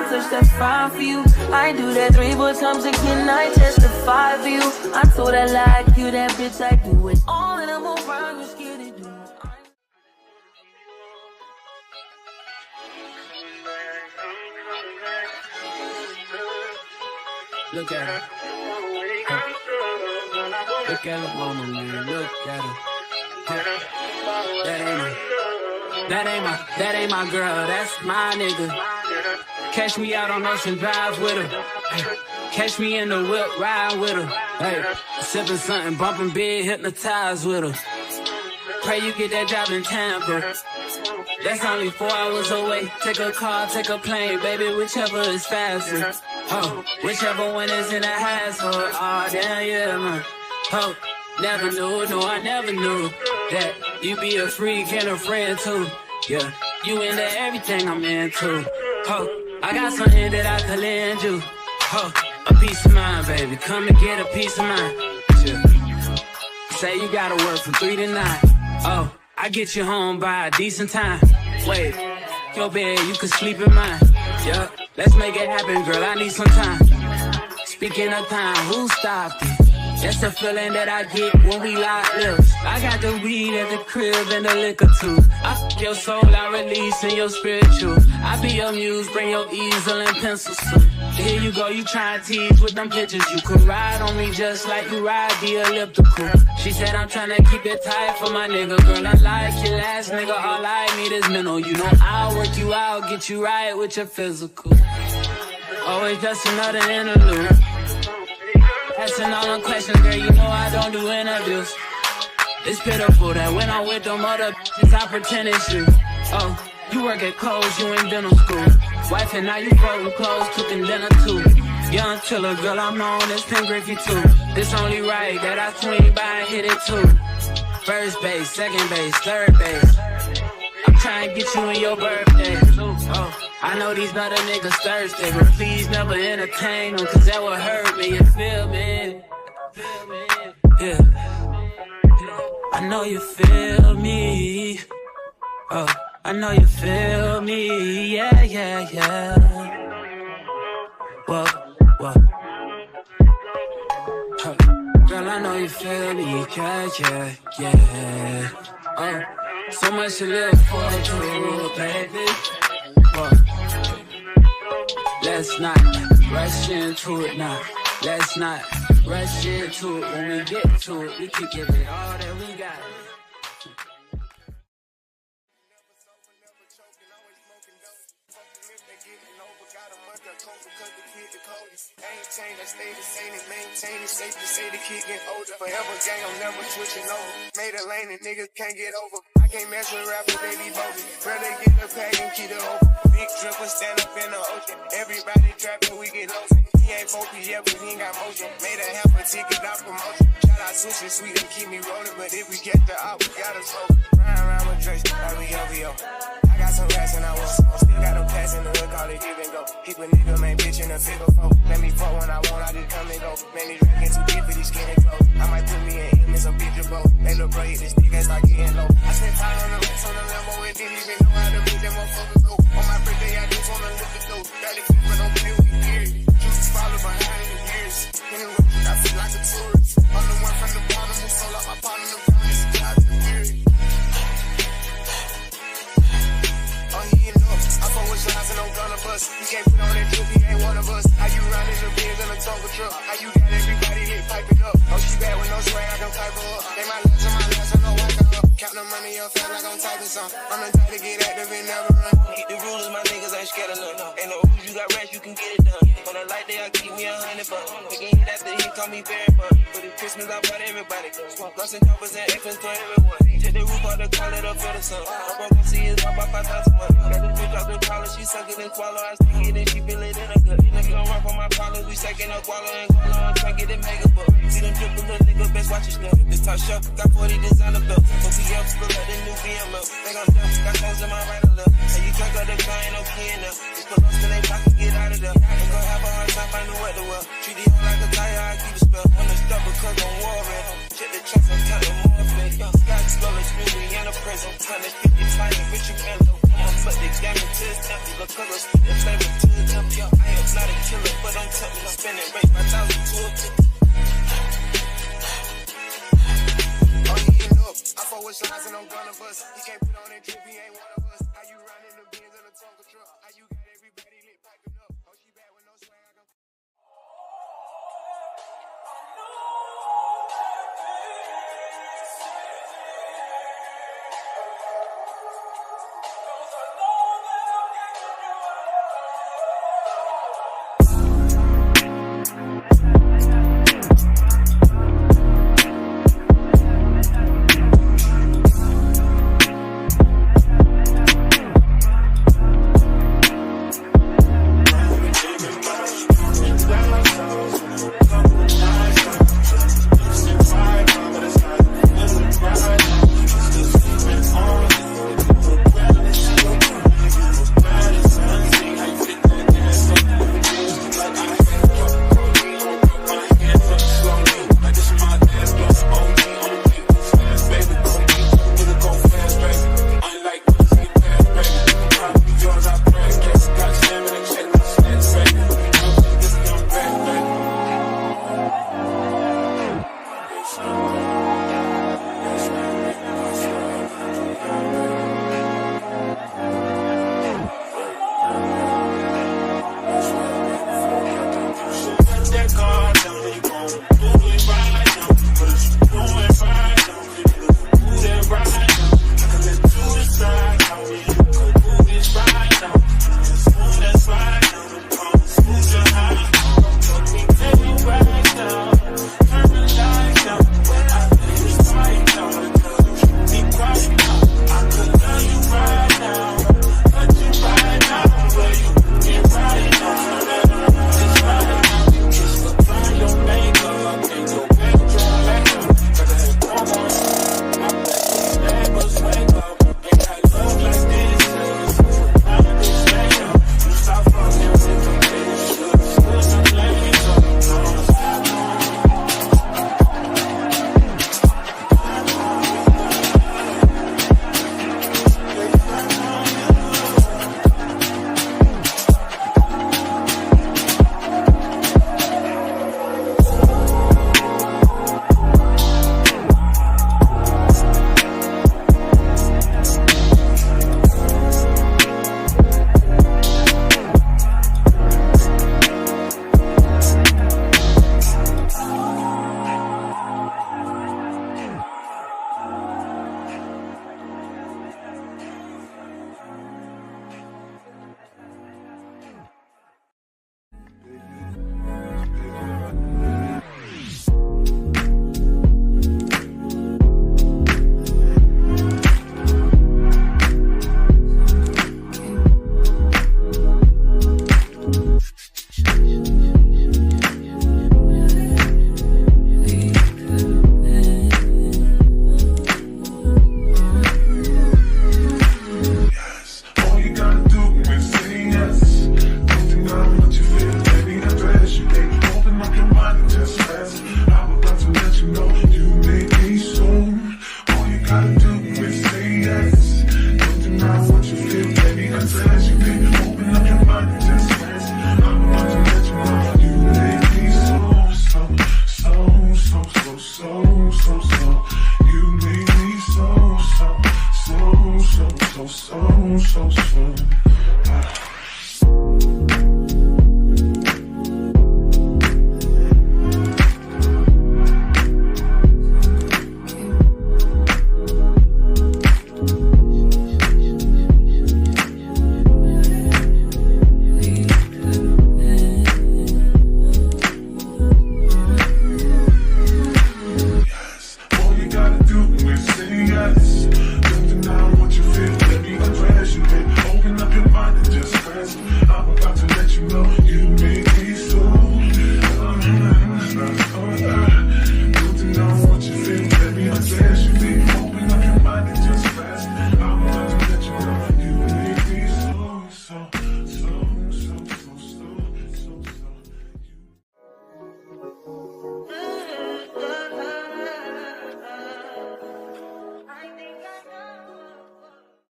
touch, that's fine for you. I do that 3-4 times again, I testify for you. I told her like you, that bitch, I do it all and I'm around, you scared to do. Look at her. Look at her mama, man. Look at her. That ain't my girl. That's my nigga. Catch me out on Ocean Drive with her. Catch me in the whip, ride with her. Hey, sipping something, bumping big, hypnotized with her. Pray you get that job in Tampa. That's only 4 hours away. Take a car, take a plane, baby, whichever is faster. Oh, whichever one is in the hassle. Oh, damn, yeah, man. Oh, never knew, no, I never knew that you be a freak and a friend too. Yeah, you into everything I'm into. Oh, I got something that I could lend you. Oh, a peace of mind, baby. Come and get a peace of mind. Yeah. Say you gotta work from 3 to 9. Oh, I get you home by a decent time. Wait, your bed, you can sleep in mine. Yeah, let's make it happen, girl, I need some time. Speaking of time, who stopped it? That's the feeling that I get when we lock lips. I got the weed at the crib and the liquor too. I f*** your soul, I release in your spiritual. I be your muse, bring your easel and pencils too. Here you go, you try and tease with them pictures. You could ride on me just like you ride the elliptical. She said I'm tryna keep it tight for my nigga. Girl, I like your last nigga, all I need is mental. You know I'll work you out, get you right with your physical. Always just another interlude. Asking all them questions, girl, you know I don't do interviews. It's pitiful that when I'm with them other bitches, I pretend it's you. Oh, you work at Kohl's, you in dental school. Wife and now you folding clothes, cooking dinner too. Young killer, girl, I'm known as Pim Griffey too. It's only right that I swing by and hit it too. First base, second base, third base. I'm trying to get you in your birthday. Oh, I know these other niggas thirsty, but please never entertain them, cause that would hurt me, you feel me? Yeah. I know you feel me. Oh, I know you feel me. Yeah, yeah, yeah. Whoa, whoa. Huh. Girl, I know you feel me. Yeah, yeah, yeah. Oh, so much to live for, to, baby. Whoa. Let's not rush into it now. Let's not rush into it. When we get to it, we can give it all that we got. Ain't changed, I stay the same and maintain it. Safe to say the kid get older. Forever gang, I'm never switching over. Made a lane and niggas can't get over. I can't mess with rappers, they be bogus. Rather get the pack and keep it open. Big dripper, stand up in the ocean. Everybody trapping, we get lost. He ain't focused yet, but he ain't got motion. Made a half a ticket out promotion. Shout out Sushi Sweet and keep me rolling. But if we get the op, we gotta slow. Ride around with Drake, like we OVO. I got some rats and I want some. Still got them pass in the hood, call it give and go. Keep a nigga, man, bitch in a figure four. Let me fuck when I want, I just come and go. Man, these rats too deep for these skinny clothes. I might put me in him in some picture boat. They look bro, hit this nigga, it's like getting low. I spent time on the rats on the Lambo and didn't even know how to make them motherfuckers go. On my birthday, I just wanna look at those. Barely keep it on play with years. Just follow behind in the years. In the road, I feel like a tourist. I'm the one from the bottom who sold out my partner the promise. God, the theory. I fuck with shots and I'm gonna bust. You can't put on that drip, he ain't one of us. How you riding the Benz in a Tonka truck? How you got everybody hit piping up? Oh, she bad with no swag, I can pipe her up. They my last and my last, I know I can up. Count the money up fast like I'm typing some. I'm the type to get active and never run. Keep the rulers, my niggas ain't scared of none. Ain't no rules, you got rats, you can get it done. On a light day, I keep me 100 bucks. Again, hit after he call me very fun. For the Christmas, I brought everybody. Guns and choppers and X-Men for everyone. Take the roof out the call it up for the sun. I'm gonna see his about 5,000 months. Got the bitch out the collar, she suck it and swallow. I stick it and she feel it in her gut. Nigga gon' run for my collars, we second up wallow and guala. I'm tryna get it mega book. See them drip, little nigga, best watch your step. This top shelf, got 40 designer belts. OTF, still got the new BML. They gon' dump, got clothes in my right or left. And you drunk out the car, ain't no key in there. Just pull up to they block and get out of there.